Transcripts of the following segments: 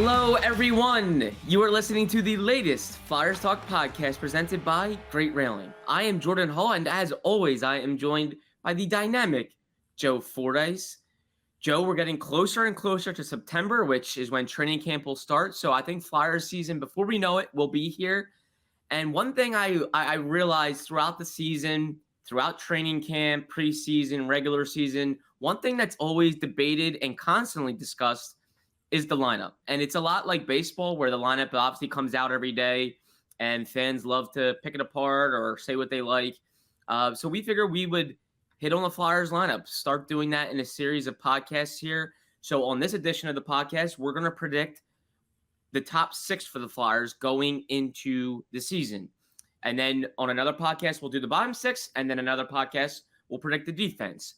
Hello, everyone. You are listening to the latest Flyers Talk podcast presented by Great Railing. I am Jordan Hall, and as always, I am joined by the dynamic Joe Fordyce. Joe, we're getting closer and closer to September, which is when training camp will start. So I think Flyers season, before we know it, will be here. And one thing I realized throughout the season, throughout training camp, preseason, regular season, one thing that's always debated and constantly discussed is the lineup. And it's a lot like baseball, where the lineup obviously comes out every day and fans love to pick it apart or say what they like. So we figured we would hit on the Flyers lineup, start doing that in a series of podcasts here. So on this edition of the podcast, we're going to predict the top six for the Flyers going into the season. And then on another podcast, we'll do the bottom six. And then another podcast, we'll predict the defense.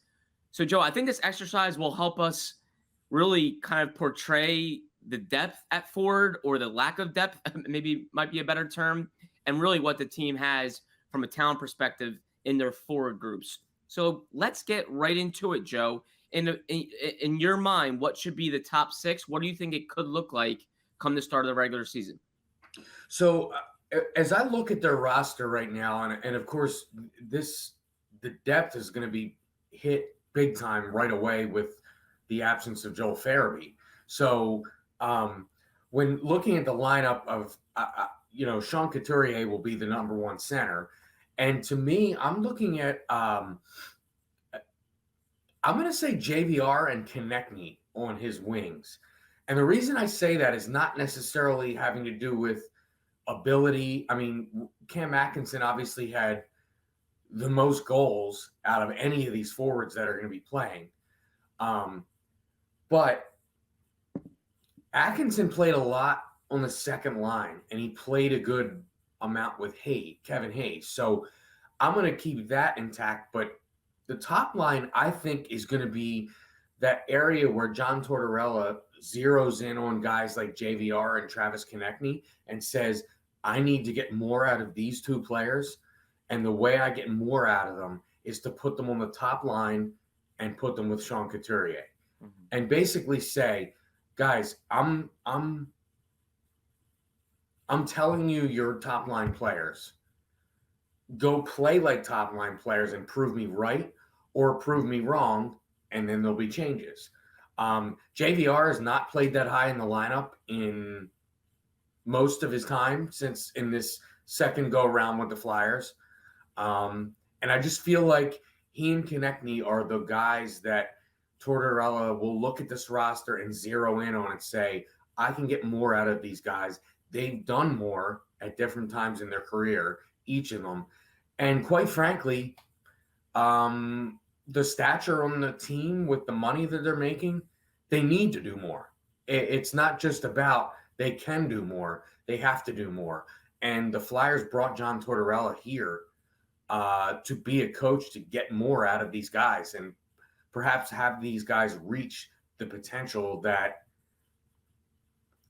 So, Joe, I think this exercise will help us really kind of portray the depth at forward, or the lack of depth, maybe might be a better term, and really what the team has from a talent perspective in their forward groups. So let's get right into it, Joe. In your mind, what should be the top six? What do you think it could look like come the start of the regular season? So as I look at their roster right now, and of course, the depth is going to be hit big time right away with the absence of Joel Farabee. So when looking at the lineup of, Sean Couturier will be the number one center. And to me, I'm looking at, I'm going to say JVR and Konechny on his wings. And the reason I say that is not necessarily having to do with ability. I mean, Cam Atkinson obviously had the most goals out of any of these forwards that are going to be playing. But Atkinson played a lot on the second line, and he played a good amount with Kevin Hayes. So I'm going to keep that intact. But the top line, I think, is going to be that area where John Tortorella zeroes in on guys like JVR and Travis Konechny and says, I need to get more out of these two players. And the way I get more out of them is to put them on the top line and put them with Sean Couturier. And basically say, guys, I'm telling you, your top line players, go play like top line players and prove me right or prove me wrong, and then there'll be changes. JVR has not played that high in the lineup in most of his time since in this second go around with the Flyers. And I just feel like he and Konechny are the guys that Tortorella will look at this roster and zero in on and say, I can get more out of these guys. They've done more at different times in their career, each of them. And quite frankly, the stature on the team with the money that they're making, they need to do more. It's not just about they can do more. They have to do more. And the Flyers brought John Tortorella here to be a coach to get more out of these guys and perhaps have these guys reach the potential that,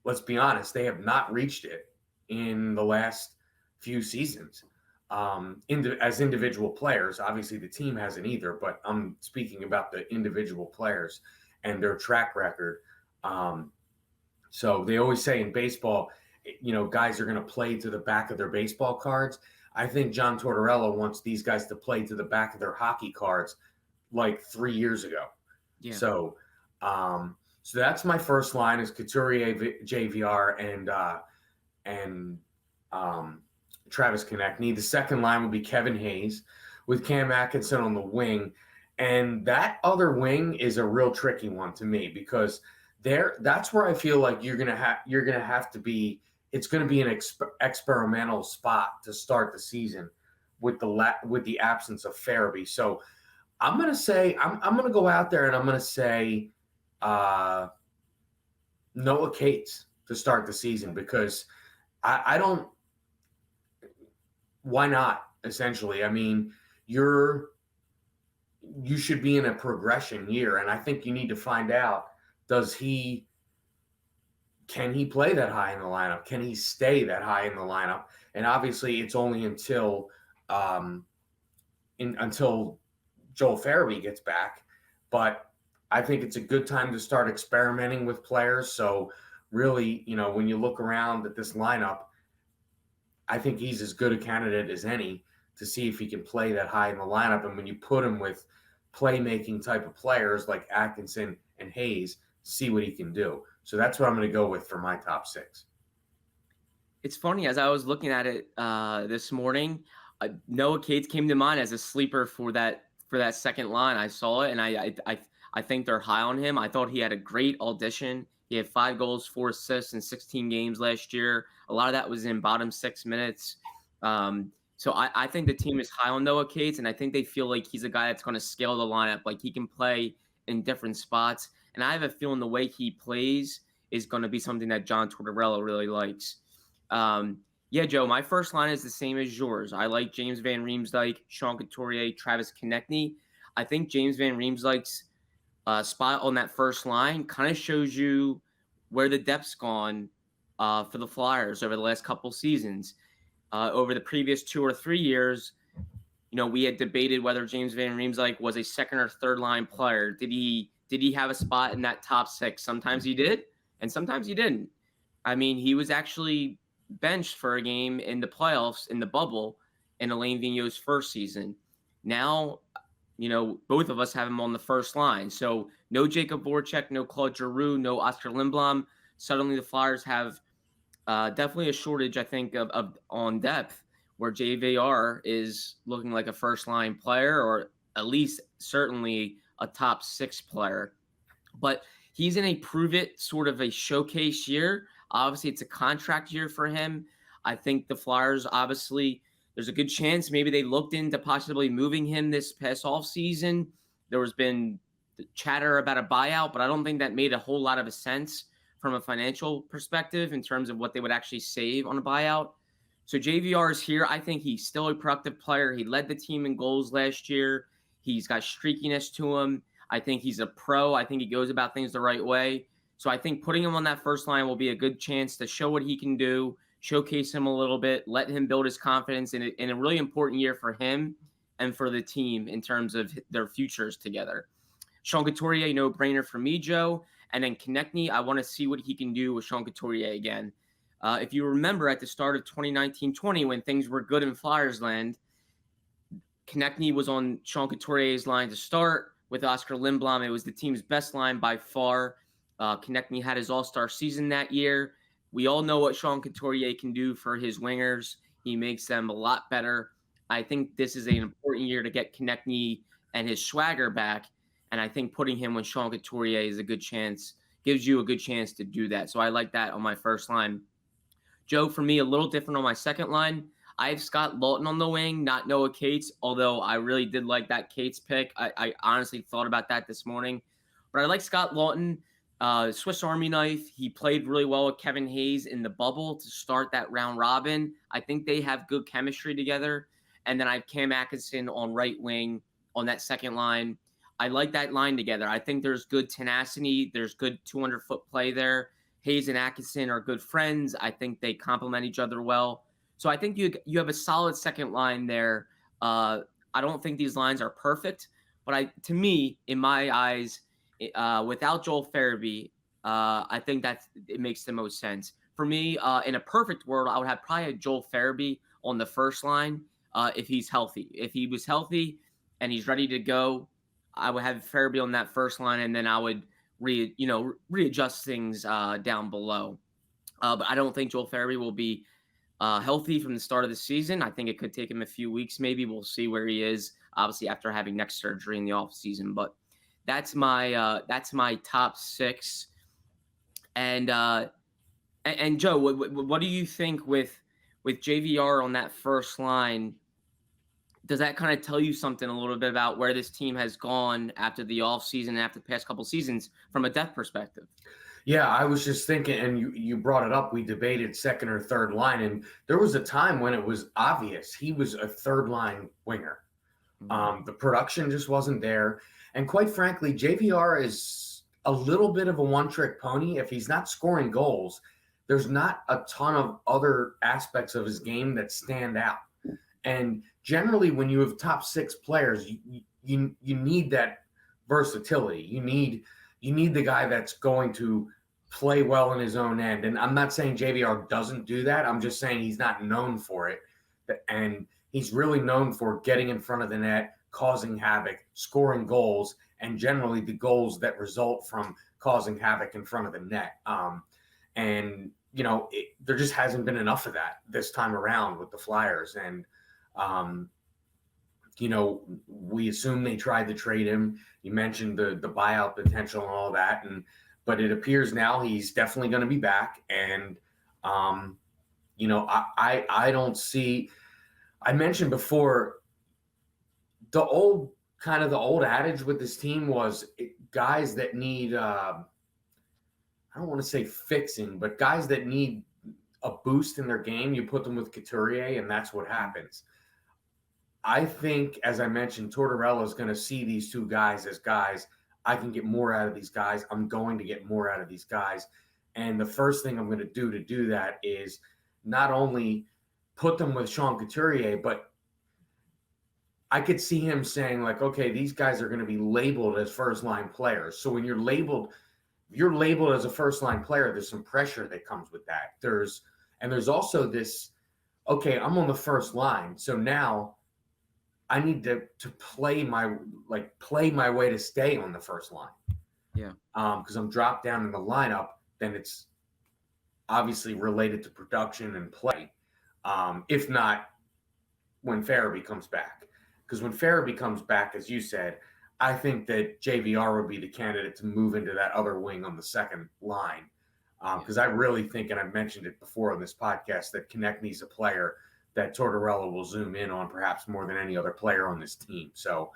let's be honest, they have not reached it in the last few seasons as individual players. Obviously, the team hasn't either, but I'm speaking about the individual players and their track record. So they always say in baseball, guys are going to play to the back of their baseball cards. I think John Tortorella wants these guys to play to the back of their hockey cards like 3 years ago. Yeah. So that's my first line is Couturier, JVR, and Travis Konechny. The second line would be Kevin Hayes with Cam Atkinson on the wing. And that other wing is a real tricky one to me because that's where I feel like you're gonna have to be. It's going to be an experimental spot to start the season with the absence of Farabee. So I'm going to say I'm going to go out there and I'm going to say Noah Cates to start the season because I don't. Why not? Essentially, I mean, you should be in a progression year, and I think you need to find out can he play that high in the lineup? Can he stay that high in the lineup? And obviously, it's only until Joel Farabee gets back. But I think it's a good time to start experimenting with players. So really, when you look around at this lineup, I think he's as good a candidate as any to see if he can play that high in the lineup. And when you put him with playmaking type of players like Atkinson and Hayes, see what he can do. So that's what I'm going to go with for my top 6. It's funny, as I was looking at it this morning, Noah Cates came to mind as a sleeper for that second line. I saw it, and I think they're high on him. I thought he had a great audition. He had 5 goals, 4 assists in 16 games last year. A lot of that was in bottom 6 minutes. So I think the team is high on Noah Cates, and I think they feel like he's a guy that's going to scale the lineup. Like, he can play in different spots. And I have a feeling the way he plays is going to be something that John Tortorella really likes. Yeah, Joe, my first line is the same as yours. I like James Van Riemsdyk, Sean Couturier, Travis Konechny. I think James Van Riemsdyk's spot on that first line kind of shows you where the depth's gone for the Flyers over the last couple seasons. Over the previous 2 or 3 years, we had debated whether James Van Riemsdyk was a second or third line player. Did he have a spot in that top 6? Sometimes he did, and sometimes he didn't. I mean, he was actually benched for a game in the playoffs in the bubble in Alain Vigneault's first season. Now, both of us have him on the first line. So no Jacob Voracek, no Claude Giroux, no Oscar Lindblom. Suddenly the Flyers have definitely a shortage, I think, of on depth, where JVR is looking like a first-line player, or at least certainly a top 6 player. But he's in a prove-it sort of a showcase year. Obviously, it's a contract year for him. I think the Flyers, obviously, there's a good chance maybe they looked into possibly moving him this past offseason. There has been chatter about a buyout, but I don't think that made a whole lot of sense from a financial perspective in terms of what they would actually save on a buyout. So JVR is here. I think he's still a productive player. He led the team in goals last year. He's got streakiness to him. I think he's a pro. I think he goes about things the right way. So I think putting him on that first line will be a good chance to show what he can do, showcase him a little bit, let him build his confidence in a really important year for him and for the team in terms of their futures together. Sean Couturier, no-brainer for me, Joe. And then Konechny, I want to see what he can do with Sean Couturier again. If you remember at the start of 2019-20, when things were good in Flyers land, Konechny was on Sean Couturier's line to start with Oscar Lindblom. It was the team's best line by far. Konechny had his all-star season that year. We all know what Sean Couturier can do for his wingers. He makes them a lot better. I think this is an important year to get Konechny and his swagger back. And I think putting him with Sean Couturier is a good chance, gives you a good chance to do that. So I like that on my first line. Joe, for me, a little different on my second line. I have Scott Lawton on the wing, not Noah Cates, although I really did like that Cates pick. I honestly thought about that this morning. But I like Scott Lawton, Swiss Army knife. He played really well with Kevin Hayes in the bubble to start that round robin. I think they have good chemistry together. And then I have Cam Atkinson on right wing on that second line. I like that line together. I think there's good tenacity. There's good 200-foot play there. Hayes and Atkinson are good friends. I think they complement each other well. So I think you have a solid second line there. I don't think these lines are perfect, but to me, in my eyes, without Joel Farabee, I think it makes the most sense. For me, in a perfect world, I would have probably Joel Farabee on the first line if he's healthy. If he was healthy and he's ready to go, I would have Farabee on that first line, and then I would readjust things down below. But I don't think Joel Farabee will be healthy from the start of the season. I think it could take him a few weeks. Maybe we'll see where he is, obviously after having neck surgery in the off season. But that's my top 6. And Joe, what do you think with JVR on that first line? Does that kind of tell you something a little bit about where this team has gone after the offseason and after the past couple seasons from a depth perspective? Yeah, I was just thinking, and you brought it up, we debated second or third line, and there was a time when it was obvious he was a third-line winger. The production just wasn't there. And quite frankly, JVR is a little bit of a one-trick pony. If he's not scoring goals, there's not a ton of other aspects of his game that stand out. And generally, when you have top 6 players, you need that versatility. You need the guy that's going to play well in his own end. And I'm not saying JVR doesn't do that. I'm just saying he's not known for it. And he's really known for getting in front of the net, causing havoc, scoring goals, and generally the goals that result from causing havoc in front of the net. And, there just hasn't been enough of that this time around with the Flyers. And, we assume they tried to trade him. You mentioned the buyout potential and all that. But it appears now he's definitely going to be back. And, I don't see, I mentioned before, the old adage with this team was guys that need, I don't want to say fixing, but guys that need a boost in their game, you put them with Couturier, and that's what happens. I think, as I mentioned, Tortorella is going to see these two guys as guys. I can get more out of these guys. I'm going to get more out of these guys. And the first thing I'm going to do that is not only put them with Sean Couturier, but I could see him saying, like, okay, these guys are going to be labeled as first-line players. So when you're labeled as a first-line player, there's some pressure that comes with that. There's also this, okay, I'm on the first line. So now I need to play my way to stay on the first line. Yeah. Because I'm dropped down in the lineup, then it's obviously related to production and play. If not, when Farabee comes back. Because when Farabee comes back, as you said, I think that JVR would be the candidate to move into that other wing on the second line. Because I really think, and I've mentioned it before on this podcast, that Connect needs a player that Tortorella will zoom in on perhaps more than any other player on this team. So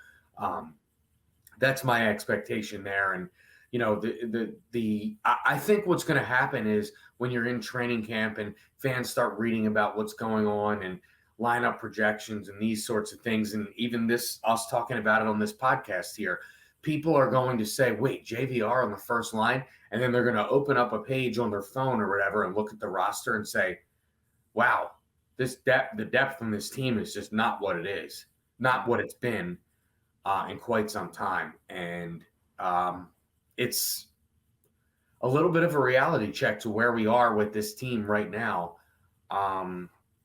that's my expectation there. And, I think what's going to happen is when you're in training camp and fans start reading about what's going on and lineup projections and these sorts of things, and even us talking about it on this podcast here, people are going to say, wait, JVR on the first line? And then they're going to open up a page on their phone or whatever and look at the roster and say, wow, the depth on this team is just not what it is, not what it's been in quite some time. And it's a little bit of a reality check to where we are with this team right now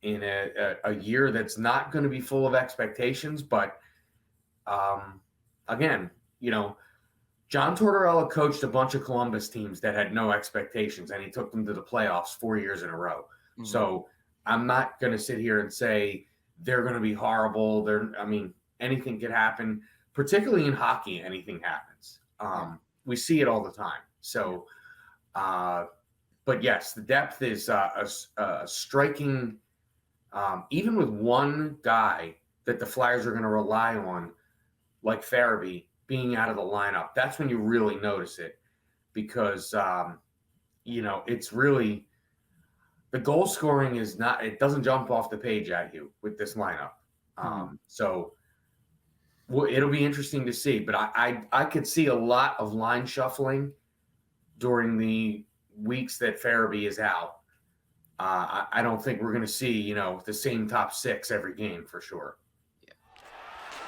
in a year that's not going to be full of expectations. But again, John Tortorella coached a bunch of Columbus teams that had no expectations, and he took them to the playoffs 4 years in a row. Mm-hmm. So I'm not going to sit here and say they're going to be horrible. Anything could happen, particularly in hockey. Anything happens. We see it all the time. So, but yes, the depth is a striking. Even with one guy that the Flyers are going to rely on, like Farabee, being out of the lineup, that's when you really notice it, because it's really, the goal scoring it doesn't jump off the page at you with this lineup. So it'll be interesting to see, but I could see a lot of line shuffling during the weeks that Farabee is out. I don't think we're going to see, the same top six every game for sure. Yeah.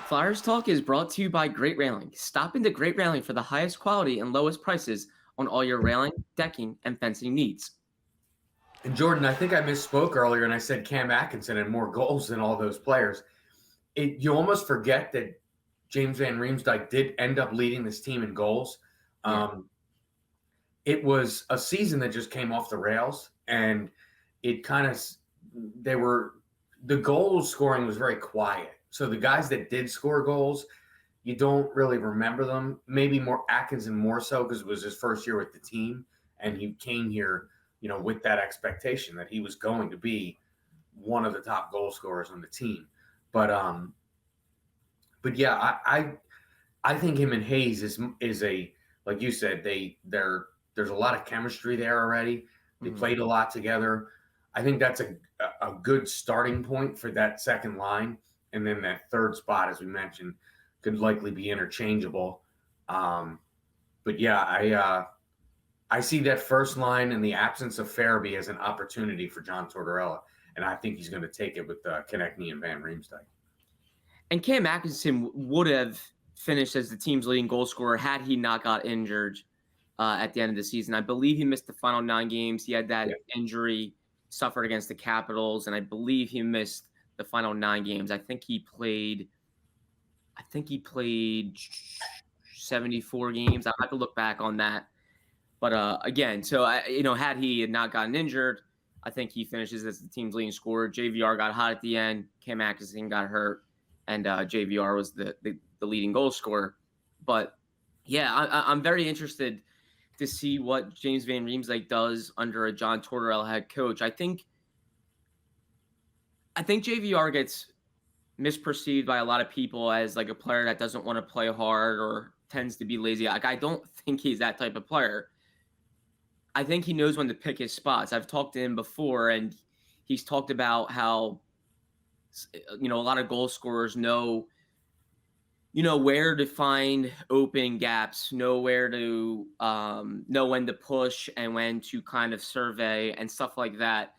Flyers Talk is brought to you by Great Railing. Stop into Great Railing for the highest quality and lowest prices on all your railing, decking, and fencing needs. And Jordan, I think I misspoke earlier and I said Cam Atkinson had more goals than all those players. You almost forget that James Van Riemsdyk did end up leading this team in goals. Yeah. It was a season that just came off the rails, and it the goal scoring was very quiet. So the guys that did score goals, you don't really remember them. Maybe more Atkinson more so because it was his first year with the team, and he came here, with that expectation that he was going to be one of the top goal scorers on the team. But yeah, I think him and Hayes is a, like you said, there's a lot of chemistry there already. They played a lot together. I think that's a good starting point for that second line. And then that third spot, as we mentioned, could likely be interchangeable. But yeah, I see that first line in the absence of Farabee as an opportunity for John Tortorella. And I think he's going to take it with Konechny and Van Riemsdyk. And Cam Atkinson would have finished as the team's leading goal scorer had he not got injured at the end of the season. I believe he missed the final 9 games. He had that Yeah. injury suffered against the Capitals, and I believe he missed the final 9 games. I think he played 74 games. I'll have to look back on that. But again, so had he not gotten injured, I think he finishes as the team's leading scorer. JVR got hot at the end. Cam Atkinson got hurt, and JVR was the leading goal scorer. But yeah, I'm very interested to see what James Van Riemsdyk does under a John Tortorella head coach. I think JVR gets misperceived by a lot of people as like a player that doesn't want to play hard or tends to be lazy. Like, I don't think he's that type of player. I think he knows when to pick his spots. I've talked to him before, and he's talked about how, a lot of goal scorers know where to find open gaps, know where to know when to push and when to kind of survey and stuff like that.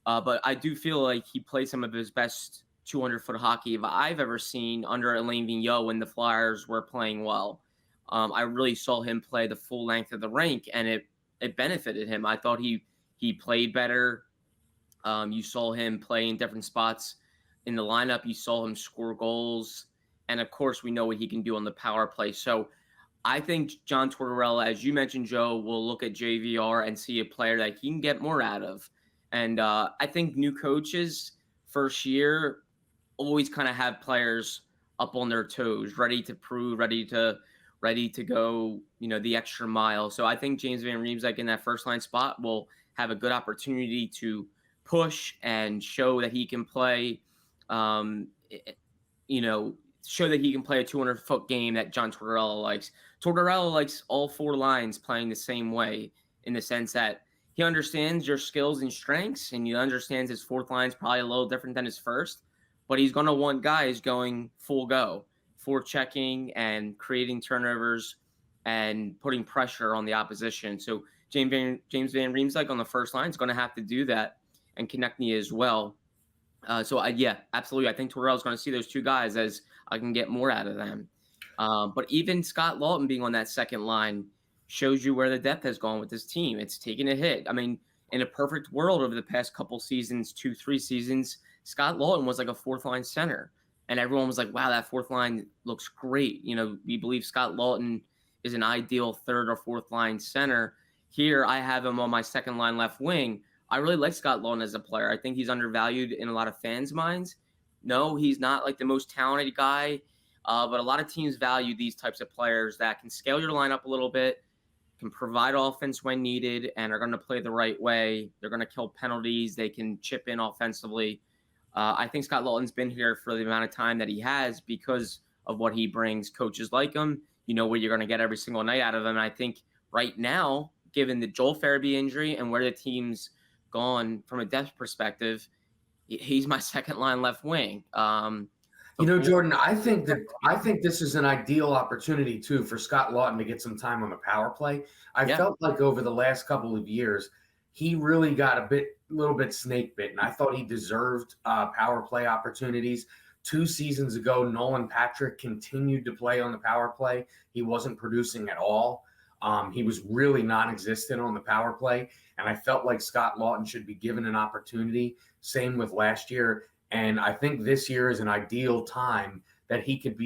But I do feel like he played some of his best 200-foot hockey I've ever seen under Alain Vigneault when the Flyers were playing well. I really saw him play the full length of the rink, and it benefited him. I thought he played better. You saw him play in different spots in the lineup. You saw him score goals. And, of course, we know what he can do on the power play. So I think John Tortorella, as you mentioned, Joe, will look at JVR and see a player that he can get more out of. And I think new coaches, first year, always kind of have players up on their toes, ready to prove, ready to go, the extra mile. So I think James Van Riemsdyk in that first line spot will have a good opportunity to push and show that he can play, show that he can play a 200-foot game that John Tortorella likes. Tortorella likes all 4 lines playing the same way, in the sense that he understands your skills and strengths, and he understands his fourth line is probably a little different than his first, but he's going to want guys going full go, forechecking and creating turnovers and putting pressure on the opposition. So James Van Riemsdyk on the first line is going to have to do that, and Konechny as well. Absolutely. I think Tortorella is going to see those 2 guys as I can get more out of them. But even Scott Lawton being on that second line shows you where the depth has gone with this team. It's taken a hit. I mean, in a perfect world over the past couple seasons, 2-3 seasons, Scott Lawton was like a fourth line center. And everyone was like, wow, that fourth line looks great. We believe Scott Lawton is an ideal third or fourth line center. Here, I have him on my second line left wing. I really like Scott Lawton as a player. I think he's undervalued in a lot of fans' minds. No, he's not like the most talented guy, but a lot of teams value these types of players that can scale your lineup a little bit, can provide offense when needed, and are going to play the right way. They're going to kill penalties. They can chip in offensively. I think Scott Lawton's been here for the amount of time that he has because of what he brings. Coaches like him. You know what you're going to get every single night out of him. And I think right now, given the Joel Farabee injury and where the team's gone from a depth perspective, he's my second line left wing. Jordan, I think this is an ideal opportunity too for Scott Lawton to get some time on the power play. I felt like over the last couple of years, he really got a little bit snake bitten. I thought he deserved power play opportunities. 2 seasons ago, Nolan Patrick continued to play on the power play. He wasn't producing at all. He was really non-existent on the power play, and I felt like Scott Lawton should be given an opportunity. Same with last year, and I think this year is an ideal time that he could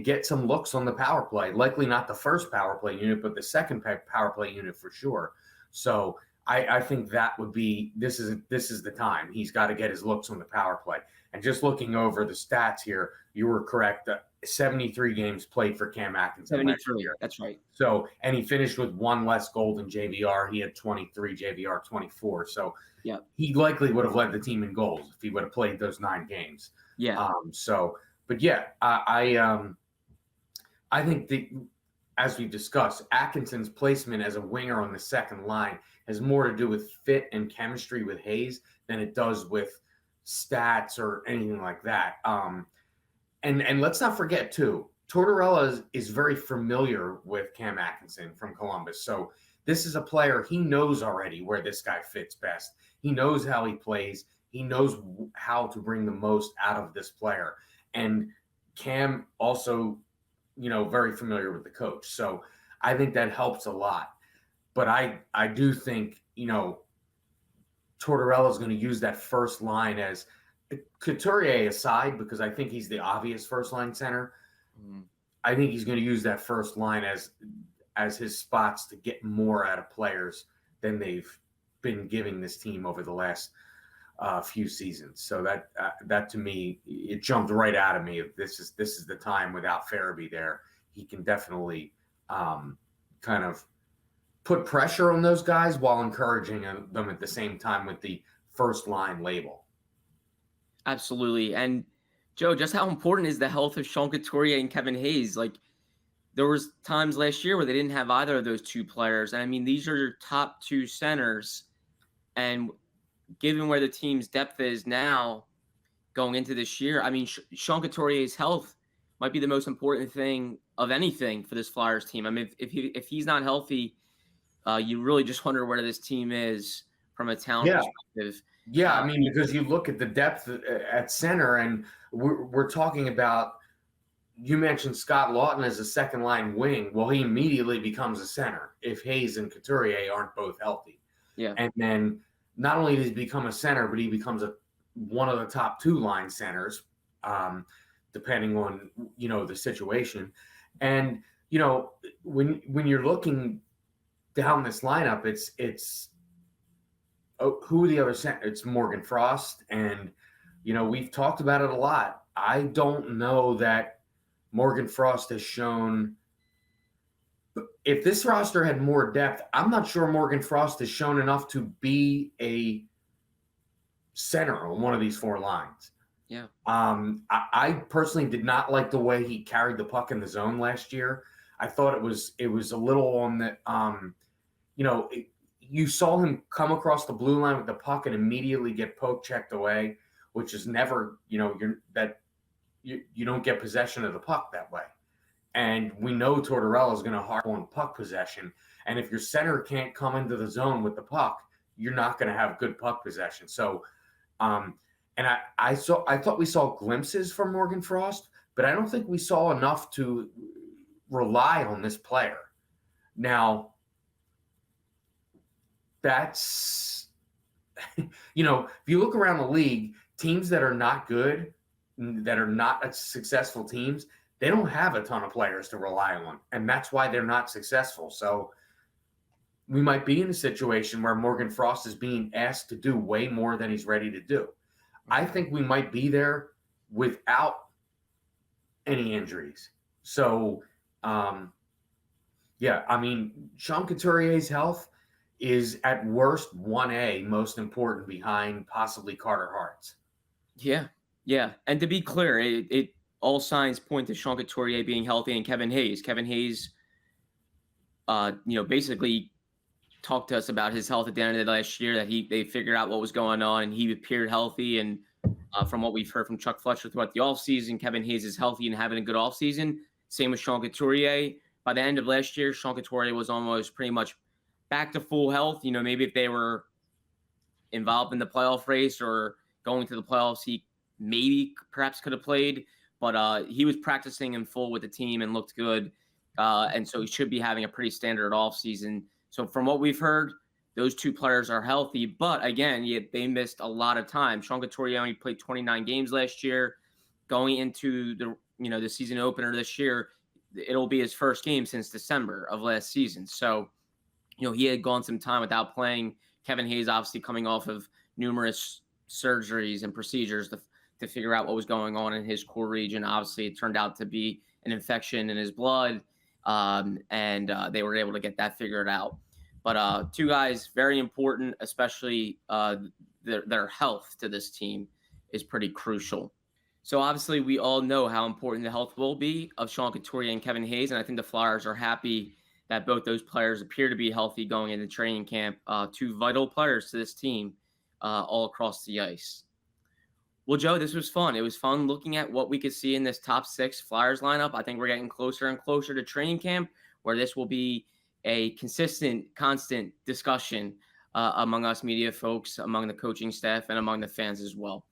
get some looks on the power play. Likely not the first power play unit, but the second power play unit for sure. So I think that would be this is the time he's got to get his looks on the power play. And just looking over the stats here, you were correct. 73 games played for Cam Atkinson. 73, that's right. So, and he finished with 1 less goal than JVR. He had 23, JVR 24. So, yeah, he likely would have led the team in goals if he would have played those 9 games. Yeah. I think as we discussed, Atkinson's placement as a winger on the second line has more to do with fit and chemistry with Hayes than it does with stats or anything like that. And let's not forget too, Tortorella is very familiar with Cam Atkinson from Columbus. So this is a player he knows already where this guy fits best. He knows how he plays. He knows how to bring the most out of this player. And Cam also, very familiar with the coach. So I think that helps a lot. But I do think, Tortorella is going to use that first line as Couturier aside, because I think he's the obvious first line center. Mm. I think he's going to use that first line as his spots to get more out of players than they've been giving this team over the last few seasons. So that to me, it jumped right out of me. If this is the time without Farabee there, he can definitely kind of put pressure on those guys while encouraging them at the same time with the first line label. Absolutely. And Joe, just how important is the health of Shankar Toriyama and Kevin Hayes? Like, there was times last year where they didn't have either of those two players. And I mean, these are your top two centers. And given where the team's depth is now going into this year, I mean, Shankar Toriyama's health might be the most important thing of anything for this Flyers team. I mean, if he's not healthy, you really just wonder where this team is from a talent perspective. Yeah, I mean, because you look at the depth at center, and we're talking about, you mentioned Scott Lawton as a second line wing. Well, he immediately becomes a center if Hayes and Couturier aren't both healthy. Yeah. And then not only does he become a center, but he becomes one of the top two line centers, depending on, the situation. And, when you're looking down this lineup, it's who are the other center? It's Morgan Frost, and we've talked about it a lot. I don't know that Morgan Frost has shown. If this roster had more depth, I'm not sure Morgan Frost has shown enough to be a center on one of these four lines. Yeah. I personally did not like the way he carried the puck in the zone last year. I thought it was a little on the you saw him come across the blue line with the puck and immediately get poke checked away, which is never, you don't get possession of the puck that way. And we know Tortorella is going to harp on puck possession. And if your center can't come into the zone with the puck, you're not going to have good puck possession. So, and I thought we saw glimpses from Morgan Frost, but I don't think we saw enough to rely on this player. Now, that's, if you look around the league, teams that are not good, that are not successful teams, they don't have a ton of players to rely on, and that's why they're not successful. So we might be in a situation where Morgan Frost is being asked to do way more than he's ready to do. I think we might be there without any injuries. So, I mean, Sean Couturier's health is at worst 1A, most important, behind possibly Carter Hart's. Yeah. And to be clear, it all signs point to Shankar Toriyama being healthy and Kevin Hayes. Kevin Hayes, basically talked to us about his health at the end of the last year, that they figured out what was going on and he appeared healthy. And from what we've heard from Chuck Fletcher throughout the offseason, Kevin Hayes is healthy and having a good offseason. Same with Shankar Toriyama. By the end of last year, Shankar Toriyama was almost pretty much back to full health. Maybe if they were involved in the playoff race or going to the playoffs, he perhaps could have played. But he was practicing in full with the team and looked good. And so he should be having a pretty standard offseason. So from what we've heard, those two players are healthy. But again, they missed a lot of time. Shankar Toriyama played 29 games last year. Going into the season opener this year, it'll be his first game since December of last season. So, he had gone some time without playing. Kevin Hayes obviously coming off of numerous surgeries and procedures to figure out what was going on in his core region. Obviously, it turned out to be an infection in his blood, and they were able to get that figured out. But two guys, very important, especially their health to this team is pretty crucial. So obviously, we all know how important the health will be of Sean Couturier and Kevin Hayes, and I think the Flyers are happy that both those players appear to be healthy going into training camp. Two vital players to this team all across the ice. Well, Joe, this was fun. It was fun looking at what we could see in this top 6 Flyers lineup. I think we're getting closer and closer to training camp, where this will be a consistent, constant discussion among us media folks, among the coaching staff, and among the fans as well.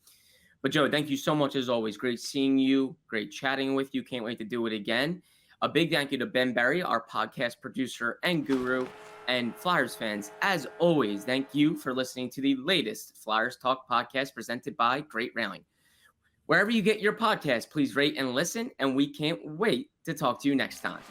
But Joe, thank you so much as always. Great seeing you. Great chatting with you. Can't wait to do it again. A big thank you to Ben Berry, our podcast producer and guru, and Flyers fans. As always, thank you for listening to the latest Flyers Talk podcast presented by Great Railing. Wherever you get your podcast, please rate and listen, and we can't wait to talk to you next time.